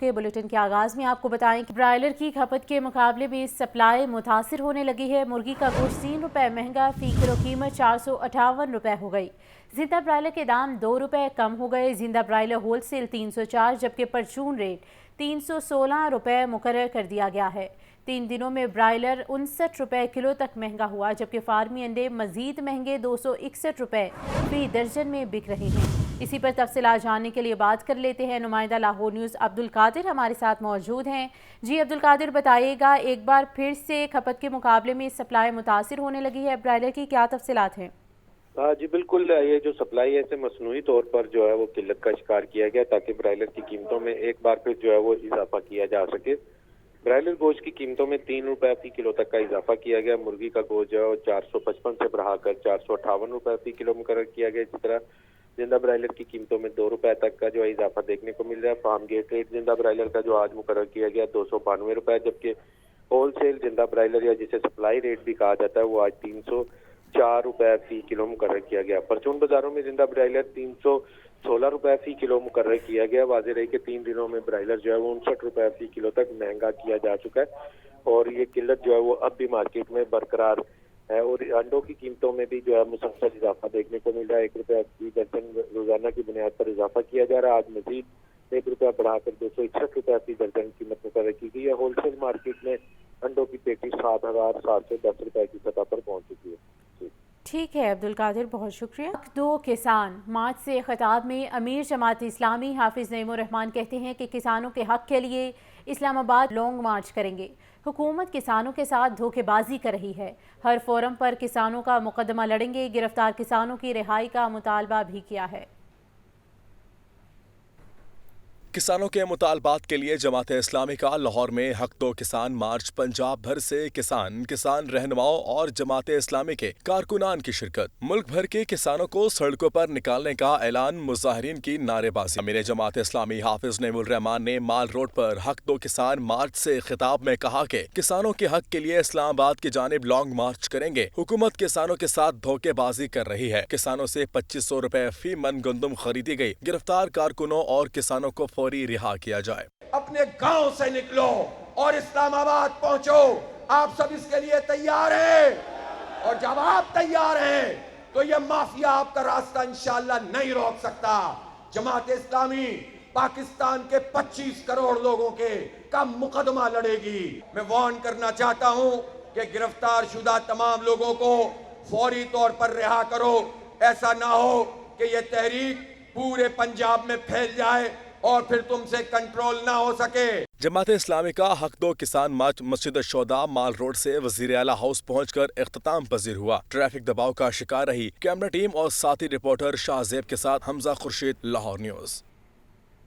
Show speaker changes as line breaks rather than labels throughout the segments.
کے بلیٹن کے آغاز میں آپ کو بتائیں کہ برائلر کی کھپت کے مقابلے میں سپلائی متاثر ہونے لگی ہے۔ مرغی کا گوشت 3 روپے مہنگا، فی کلو قیمت 458 روپے ہو گئی۔ زندہ برائلر کے دام 2 روپے کم ہو گئے۔ زندہ برائلر ہول سیل 304 جبکہ پرچون ریٹ 316 روپے مقرر کر دیا گیا ہے۔ 3 دنوں میں برائلر 59 روپے کلو تک مہنگا ہوا جبکہ فارمی انڈے مزید مہنگے 261 روپے فی درجن میں بک رہے ہیں۔ اسی پر تفصیلات جاننے کے لیے بات کر لیتے ہیں نمائندہ لاہور نیوز عبدالقادر ہمارے ساتھ موجود ہیں۔ جی عبدالقادر، بتائیے گا ایک بار پھر سے کھپت کے مقابلے میں سپلائی متاثر ہونے لگی ہے، برائلر کی کیا تفصیلات ہیں؟
جی بالکل، یہ جو سپلائی ہے اسے مصنوعی طور پر جو ہے وہ قلت کا شکار کیا گیا تاکہ برائلر کی قیمتوں میں ایک بار پھر جو ہے وہ اضافہ کیا جا سکے۔ برائلر گوشت کی قیمتوں میں 3 روپے فی کلو تک کا اضافہ کیا گیا۔ مرغی کا گوشت جو ہے وہ 455 سے بڑھا کر 458 روپے فی کلو مقرر کیا گیا۔ اسی طرح زندہ برائلر کی قیمتوں میں 2 روپے تک کا جو ہے اضافہ دیکھنے کو مل رہا ہے۔ فارم گیٹ ریٹ زندہ برائلر کا جو آج مقرر کیا گیا 292 روپے، جبکہ ہول سیل زندہ برائلر یا جسے سپلائی ریٹ بھی کہا جاتا ہے وہ آج 304 روپے فی کلو مقرر کیا گیا۔ پرچون بازاروں میں زندہ برائلر 316 روپے فی کلو مقرر کیا گیا۔ واضح رہی کہ 3 دنوں میں برائلر جو ہے وہ 59 روپے فی کلو تک مہنگا کیا جا چکا ہے اور یہ قلت جو ہے وہ اب بھی مارکیٹ میں برقرار ہے۔ اور انڈوں کی قیمتوں میں بھی جو ہے مسلسل اضافہ دیکھنے کو مل رہا ہے۔ 1 روپے فی درجن روزانہ کی بنیاد پر اضافہ کیا جا رہا ہے۔ آج مزید 1 روپے بڑھا کر 261 روپے فی درجن قیمت مقرر کی گئی ہے۔ ہول سیل مارکیٹ میں انڈوں کی پیٹی 7,710 روپے کی سطح پر پہنچ چکی ہے۔
ٹھیک ہے عبدالقادر، بہت شکریہ۔ 2 کسان مارچ سے خطاب میں امیر جماعت اسلامی حافظ نعیم الرحمان کہتے ہیں کہ کسانوں کے حق کے لیے اسلام آباد لانگ مارچ کریں گے۔ حکومت کسانوں کے ساتھ دھوکے بازی کر رہی ہے، ہر فورم پر کسانوں کا مقدمہ لڑیں گے۔ گرفتار کسانوں کی رہائی کا مطالبہ بھی کیا ہے۔
کسانوں کے مطالبات کے لیے جماعت اسلامی کا لاہور میں حق دو کسان مارچ، پنجاب بھر سے کسان رہنماؤں اور جماعت اسلامی کے کارکنان کی شرکت۔ ملک بھر کے کسانوں کو سڑکوں پر نکالنے کا اعلان، مظاہرین کی نعرے بازی۔ امیر جماعت اسلامی حافظ نعیم الرحمان نے مال روڈ پر حق دو کسان مارچ سے خطاب میں کہا کہ کسانوں کے حق کے لیے اسلام آباد کی جانب لانگ مارچ کریں گے۔ حکومت کسانوں کے ساتھ دھوکے بازی کر رہی ہے۔ کسانوں سے 2500 روپے فی من گندم خریدی گئی۔ گرفتار کارکنوں اور کسانوں کو فوری رہا کیا جائے۔
اپنے گاؤں سے نکلو اور اسلام آباد پہنچو۔ آپ سب اس کے لیے تیار ہیں؟ اور جب آپ تیار ہیں تو یہ مافیا آپ کا راستہ انشاءاللہ نہیں روک سکتا۔ جماعت اسلامی پاکستان کے 25 کروڑ لوگوں کا مقدمہ لڑے گی۔ میں وارن کرنا چاہتا ہوں کہ گرفتار شدہ تمام لوگوں کو فوری طور پر رہا کرو۔ ایسا نہ ہو کہ یہ تحریک پورے پنجاب میں پھیل جائے اور پھر تم سے کنٹرول نہ ہو سکے۔
جماعت اسلامی کا حق دو کسان مارچ مسجد الشہداء مال روڈ سے وزیر اعلیٰ ہاؤس پہنچ کر اختتام پذیر ہوا۔ ٹریفک دباؤ کا شکار رہی کیمرہ ٹیم اور ساتھی رپورٹر شاہ زیب کے ساتھ حمزہ خورشید، لاہور نیوز۔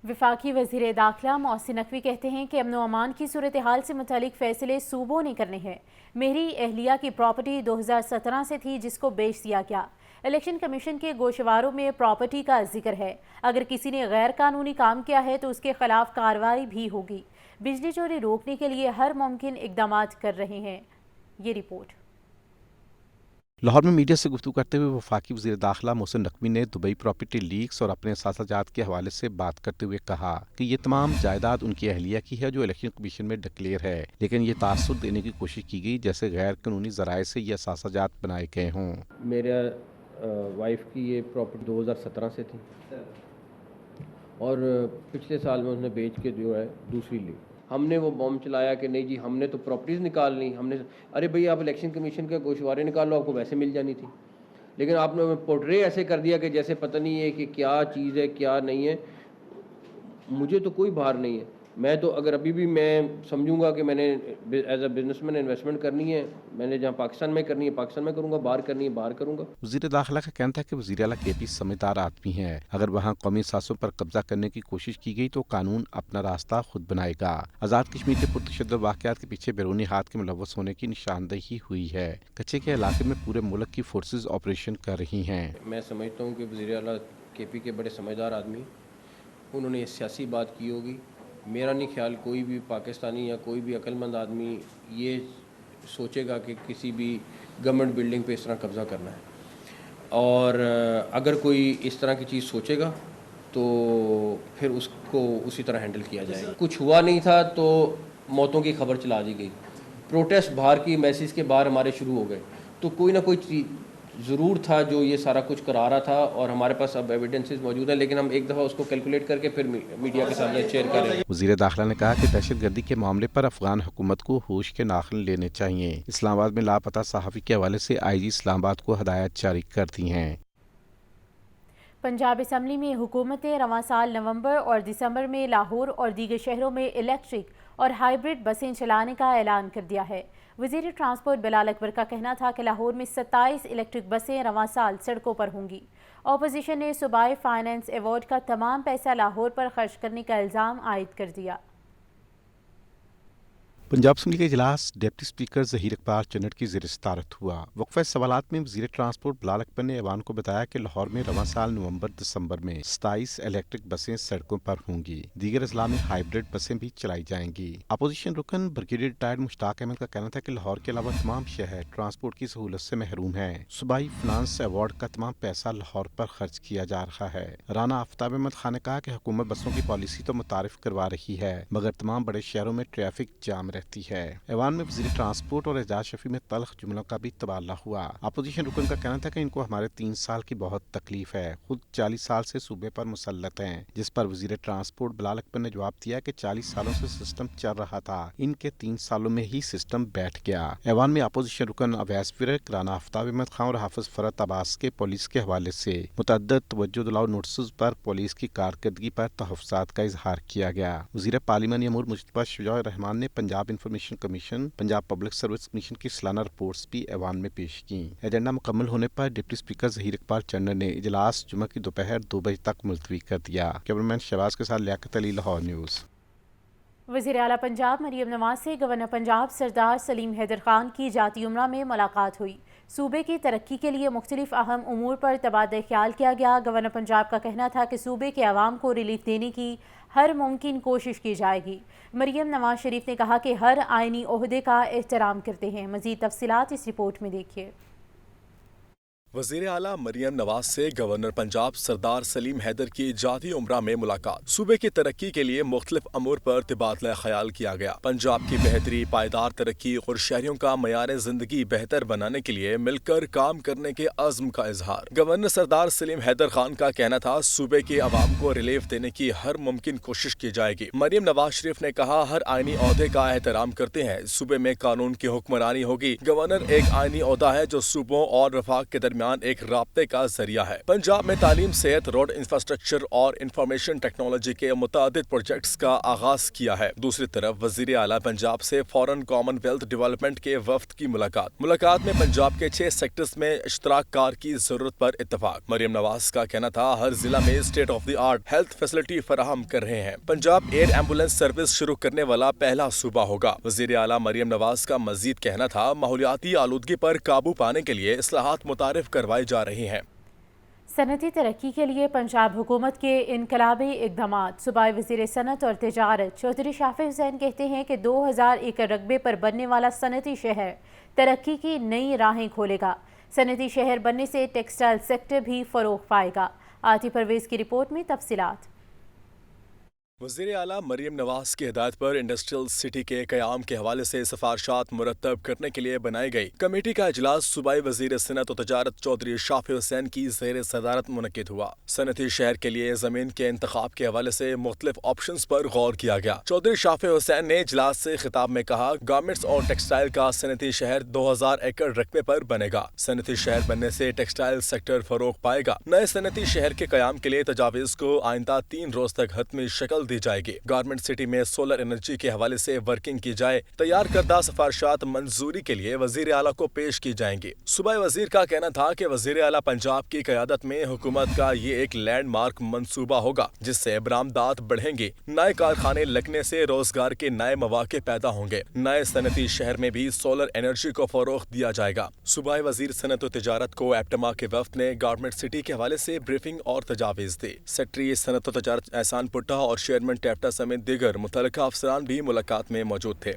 وفاقی وزیر داخلہ محسن نقوی کہتے ہیں کہ امن و امان کی صورتحال سے متعلق فیصلے صوبوں نے کرنے ہیں۔ میری اہلیہ کی پراپرٹی 2017 سے تھی جس کو بیچ دیا گیا۔ الیکشن کمیشن کے گوشواروں میں پراپرٹی کا ذکر ہے۔ اگر کسی نے غیر قانونی کام کیا ہے تو اس کے خلاف کارروائی بھی ہوگی۔ بجلی چوری روکنے کے لیے ہر ممکن اقدامات کر رہے ہیں۔ یہ رپورٹ۔
لاہور میں میڈیا سے گفتگو کرتے ہوئے وفاقی وزیر داخلہ محسن نقوی نے دبئی پراپرٹی لیکس اور اپنے اثاثہ جات کے حوالے سے بات کرتے ہوئے کہا کہ یہ تمام جائیداد ان کی اہلیہ کی ہے جو الیکشن کمیشن میں ڈکلیئر ہے، لیکن یہ تاثر دینے کی کوشش کی گئی جیسے غیر قانونی ذرائع سے یہ اثاثہ جات بنائے گئے ہوں۔
میرا وائف کی یہ پراپرٹی 2017 سے تھی اور پچھلے سال میں اس نے بیچ کے جو ہے دوسری لی۔ ہم نے وہ بم چلایا کہ نہیں جی ہم نے تو پراپرٹیز نکالنی، ہم نے ارے بھئی آپ الیکشن کمیشن کے گوشوارے نکال لو، آپ کو ویسے مل جانی تھی، لیکن آپ نے پورٹرے ایسے کر دیا کہ جیسے پتہ نہیں ہے کہ کیا چیز ہے کیا نہیں ہے۔ مجھے تو کوئی بھار نہیں ہے، میں تو اگر ابھی بھی میں سمجھوں گا کہ میں نے as a business man investment کرنی ہے، میں نے جہاں پاکستان میں کرنی ہے پاکستان میں کروں گا، باہر کرنی ہے باہر کروں گا۔ وزیر
داخلہ کا کہنا تھا کہ وزیر اعلیٰ کے پی سمجھدار آدمی ہیں، اگر وہاں قومی اثاثوں پر قبضہ کرنے کی کوشش کی گئی تو قانون اپنا راستہ خود بنائے گا۔ آزاد کشمیر کے پرتشدد واقعات کے پیچھے بیرونی ہاتھ کے ملوث ہونے کی نشاندہی ہوئی ہے۔ کچے کے علاقے میں پورے ملک کی فورسز آپریشن کر رہی ہیں۔
میں سمجھتا ہوں کہ وزیر اعلیٰ کے پی کے بڑے سمجھدار آدمی، انہوں نے سیاسی بات کی ہوگی۔ میرا نہیں خیال کوئی بھی پاکستانی یا کوئی بھی عقل مند آدمی یہ سوچے گا کہ کسی بھی گورنمنٹ بلڈنگ پہ اس طرح قبضہ کرنا ہے، اور اگر کوئی اس طرح کی چیز سوچے گا تو پھر اس کو اسی طرح ہینڈل کیا جائے گا. کچھ ہوا نہیں تھا تو موتوں کی خبر چلا دی گئی. پروٹیسٹ باہر کی میسیز کے باہر ہمارے شروع ہو گئے, تو کوئی نہ کوئی چیز ضرور تھا جو یہ سارا کچھ کرا رہا تھا, اور ہمارے پاس اب ایویڈنسز موجود ہیں, لیکن ہم ایک دفعہ اس کو کیلکولیٹ کر کے پھر میڈیا کے سامنے شیئر کریں.
وزیر داخلہ نے کہا کہ دہشت گردی کے معاملے پر افغان حکومت کو ہوش کے ناخن لینے چاہیے. اسلام آباد میں لاپتہ صحافی کے حوالے سے آئی جی اسلام آباد کو ہدایت جاری کر دی ہیں.
پنجاب اسمبلی میں حکومت نے رواں سال نومبر اور دسمبر میں لاہور اور دیگر شہروں میں الیکٹرک اور ہائیبرڈ بسیں چلانے کا اعلان کر دیا ہے. وزیر ٹرانسپورٹ بلال اکبر کا کہنا تھا کہ لاہور میں 27 الیکٹرک بسیں رواں سال سڑکوں پر ہوں گی. اپوزیشن نے صوبائی فائنانس ایوارڈ کا تمام پیسہ لاہور پر خرچ کرنے کا الزام عائد کر دیا.
پنجاب اسمبلی کا اجلاس ڈپٹی اسپیکر ظہیر اقبال چنٹ کی زیر صدارت ہوا. وقفہ سوالات میں وزیر ٹرانسپورٹ بلال اکبر نے ایوان کو بتایا کہ لاہور میں رواں سال نومبر دسمبر میں 27 الیکٹرک بسیں سڑکوں پر ہوں گی. دیگر اضلاع میں ہائیبرڈ بسیں بھی چلائی جائیں گی. اپوزیشن رکن بریگیڈیئر ریٹائرڈ مشتاق احمد کا کہنا تھا کہ لاہور کے علاوہ تمام شہر ٹرانسپورٹ کی سہولت سے محروم ہیں. صوبائی فنانس ایوارڈ کا تمام پیسہ لاہور پر خرچ کیا جا رہا ہے. رانا آفتاب احمد خان نے کہا کہ حکومت بسوں کی پالیسی تو متعارف کروا رہی ہے, مگر تمام بڑے شہروں میں ٹریفک جام رہتی ہے. ایوان میں وزیر ٹرانسپورٹ اور اعجاز شفیع میں تلخ جملوں کا بھی تبادلہ ہوا. اپوزیشن رکن کا کہنا تھا کہ ان کو ہمارے 3 سال کی بہت تکلیف ہے. خود 40 سال سے صوبے پر مسلط ہیں, جس پر وزیر ٹرانسپورٹ بلال اکبر نے جواب دیا کہ 40 سالوں سے سسٹم چل رہا تھا, ان کے 3 سالوں میں ہی سسٹم بیٹھ گیا. ایوان میں اپوزیشن رکن اویس ورک, رانا آفتاب احمد خان اور حافظ فرت عباس کے پولیس کے حوالے سے متعدد توجہ دلاؤ نوٹسز پر پولیس کی کارکردگی پر تحفظات کا اظہار کیا گیا. وزیر پارلیمانی امور مجتبیٰ شجاع الرحمان نے Punjab information commission, Punjab public service commission کی سالانہ رپورٹس بھی ایوان میں پیش کی. ایجنڈا مکمل ہونے پر ڈپٹی اسپیکر ظہیر اقبال چنٹ نے اجلاس جمعہ کی دوپہر 2 بجے تک ملتوی کر دیا. کیمرامین شہباز کے ساتھ لیاقت علی, لاہور نیوز.
وزیر اعلیٰ پنجاب مریم نواز سے گورنر پنجاب سردار سلیم حیدر خان کی جاتی عمرہ میں ملاقات ہوئی. صوبے کی ترقی کے لیے مختلف اہم امور پر تبادلہ خیال کیا گیا. گورنر پنجاب کا کہنا تھا کہ صوبے کے عوام کو ریلیف دینے کی ہر ممکن کوشش کی جائے گی. مریم نواز شریف نے کہا کہ ہر آئینی عہدے کا احترام کرتے ہیں. مزید تفصیلات اس رپورٹ میں دیکھیے.
وزیر اعلیٰ مریم نواز سے گورنر پنجاب سردار سلیم حیدر کی جاتی عمرہ میں ملاقات. صوبے کی ترقی کے لیے مختلف امور پر تبادلہ خیال کیا گیا. پنجاب کی بہتری, پائیدار ترقی اور شہریوں کا معیار زندگی بہتر بنانے کے لیے مل کر کام کرنے کے عزم کا اظہار. گورنر سردار سلیم حیدر خان کا کہنا تھا صوبے کے عوام کو ریلیف دینے کی ہر ممکن کوشش کی جائے گی. مریم نواز شریف نے کہا ہر آئینی عہدے کا احترام کرتے ہیں. صوبے میں قانون کی حکمرانی ہوگی. گورنر ایک آئینی عہدہ ہے جو صوبوں اور وفاق کے درمیان ایک رابطے کا ذریعہ ہے. پنجاب میں تعلیم, صحت, روڈ انفراسٹرکچر اور انفارمیشن ٹیکنالوجی کے متعدد پروجیکٹس کا آغاز کیا ہے. دوسری طرف وزیر اعلیٰ پنجاب سے فارن کامن ویلتھ ڈیولپمنٹ کے وفد کی ملاقات میں پنجاب کے 6 سیکٹرز میں اشتراک کار کی ضرورت پر اتفاق. مریم نواز کا کہنا تھا ہر ضلع میں state of the art health facility فراہم کر رہے ہیں. پنجاب ایئر ایمبولینس سروس شروع کرنے والا پہلا صوبہ ہوگا. وزیر اعلیٰ مریم نواز کا مزید کہنا تھا ماحولیاتی آلودگی پر قابو پانے کے لیے اصلاحات متعارف کروائی جا رہی ہیں.
صنعتی ترقی کے لیے پنجاب حکومت کے انقلابی اقدامات. صوبائی وزیر صنعت اور تجارت چودھری شافع حسین کہتے ہیں کہ 2000 ایکڑ رقبے پر بننے والا صنعتی شہر ترقی کی نئی راہیں کھولے گا. صنعتی شہر بننے سے ٹیکسٹائل سیکٹر بھی فروغ پائے گا. آتی پرویز کی رپورٹ میں تفصیلات.
وزیر اعلیٰ مریم نواز کی ہدایت پر انڈسٹریل سٹی کے قیام کے حوالے سے سفارشات مرتب کرنے کے لیے بنائی گئی کمیٹی کا اجلاس صوبائی وزیر صنعت و تجارت چودھری شافع حسین کی زیر صدارت منعقد ہوا. صنعتی شہر کے لیے زمین کے انتخاب کے حوالے سے مختلف آپشنز پر غور کیا گیا. چودھری شافع حسین نے اجلاس سے خطاب میں کہا گارمنٹس اور ٹیکسٹائل کا صنعتی شہر 2000 ایکڑ رقبے پر بنے گا. صنعتی شہر بننے سے ٹیکسٹائل سیکٹر فروغ پائے گا. نئے صنعتی شہر کے قیام کے لیے تجاویز کو آئندہ 3 روز تک حتمی شکل دی جائے گی. گارمنٹ سٹی میں سولر انرجی کے حوالے سے ورکنگ کی جائے. تیار کردہ سفارشات منظوری کے لیے وزیر اعلیٰ کو پیش کی جائیں گی. صوبائی وزیر کا کہنا تھا کہ وزیر اعلیٰ پنجاب کی قیادت میں حکومت کا یہ ایک لینڈ مارک منصوبہ ہوگا جس سے برآمدات بڑھیں گی. نئے کارخانے لگنے سے روزگار کے نئے مواقع پیدا ہوں گے. نئے صنعتی شہر میں بھی سولر انرجی کو فروغ دیا جائے گا. صوبائی وزیر صنعت و تجارت کو ایپٹما کے وفد نے گارمنٹ سٹی کے حوالے سے بریفنگ اور تجاویز دی. سیکٹری صنعت و تجارت احسان پٹا اور چیئرمین ٹیپٹا سمیت دیگر متعلقہ افسران بھی ملاقات میں موجود تھے.